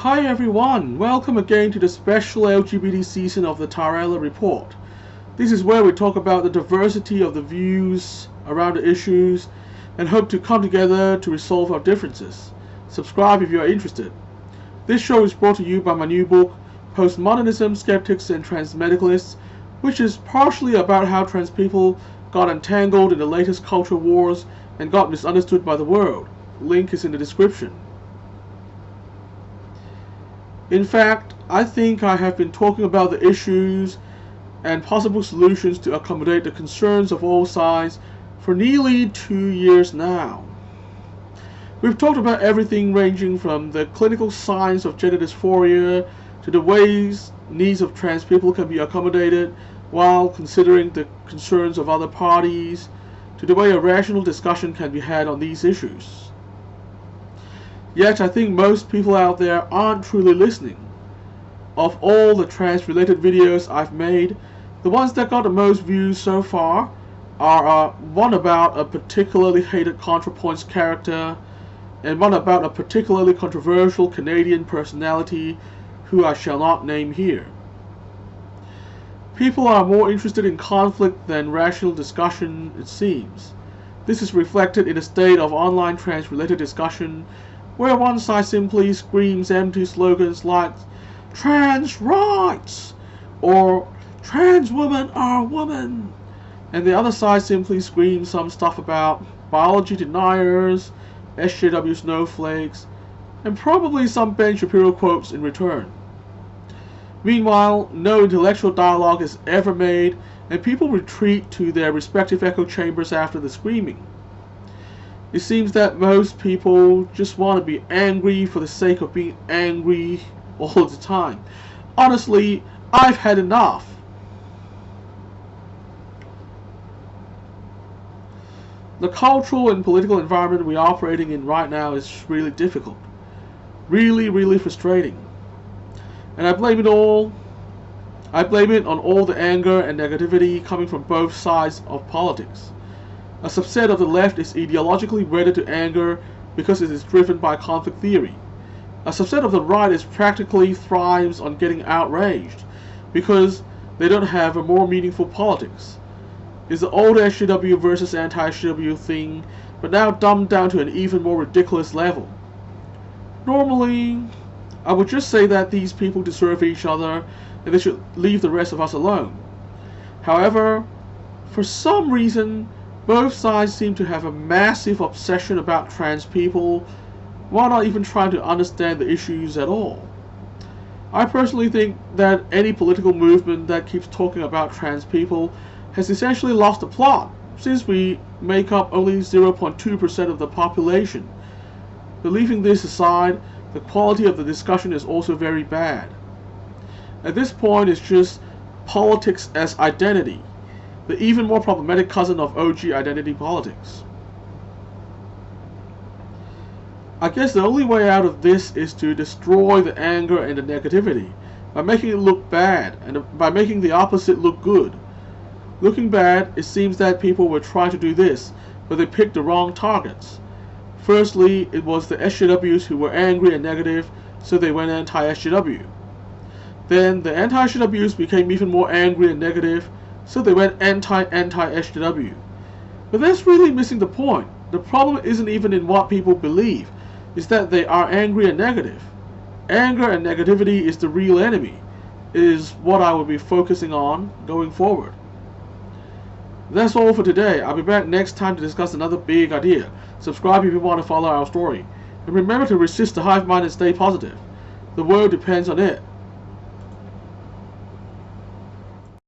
Hi everyone, welcome again to the special LGBT season of the Tarella Report. This is where we talk about the diversity of the views around the issues and hope to come together to resolve our differences. Subscribe if you are interested. This show is brought to you by my new book, Postmodernism, Skeptics, and Transmedicalists, which is partially about how trans people got entangled in the latest culture wars and got misunderstood by the world. Link is in the description. In fact, I think I have been talking about the issues and possible solutions to accommodate the concerns of all sides for nearly 2 years now. We've talked about everything ranging from the clinical signs of gender dysphoria to the ways needs of trans people can be accommodated while considering the concerns of other parties, to the way a rational discussion can be had on these issues. Yet I think most people out there aren't truly listening. Of all the trans-related videos I've made, the ones that got the most views so far are one about a particularly hated ContraPoints character and one about a particularly controversial Canadian personality who I shall not name here. People are more interested in conflict than rational discussion, it seems. This is reflected in a state of online trans-related discussion where one side simply screams empty slogans like trans rights or trans women are women, and the other side simply screams some stuff about biology deniers, SJW snowflakes, and probably some Ben Shapiro quotes in return. Meanwhile, no intellectual dialogue is ever made, and people retreat to their respective echo chambers after the screaming. It seems that most people just want to be angry for the sake of being angry all the time. Honestly, I've had enough. The cultural and political environment we're operating in right now is really difficult. Really frustrating. And I blame it on all the anger and negativity coming from both sides of politics. A subset of the left is ideologically wedded to anger because it is driven by conflict theory. A subset of the right is practically thrives on getting outraged because they don't have a more meaningful politics. It's the old SJW versus anti-SJW thing, but now dumbed down to an even more ridiculous level. Normally, I would just say that these people deserve each other and they should leave the rest of us alone. However, for some reason, both sides seem to have a massive obsession about trans people while not even trying to understand the issues at all. I personally think that any political movement that keeps talking about trans people has essentially lost the plot, since we make up only 0.2% of the population. But leaving this aside, the quality of the discussion is also very bad. At this point, it's just politics as identity, the even more problematic cousin of OG identity politics. I guess the only way out of this is to destroy the anger and the negativity by making it look bad and by making the opposite look good. Looking bad, it seems that people were trying to do this, but they picked the wrong targets. Firstly, it was the SJWs who were angry and negative, so they went anti-SJW. Then the anti-SJWs became even more angry and negative, so they went anti-SJW. But that's really missing the point. The problem isn't even in what people believe, it's that they are angry and negative. Anger and negativity is the real enemy, is what I will be focusing on going forward. That's all for today. I'll be back next time to discuss another big idea. Subscribe if you want to follow our story. And remember to resist the hive mind and stay positive. The world depends on it.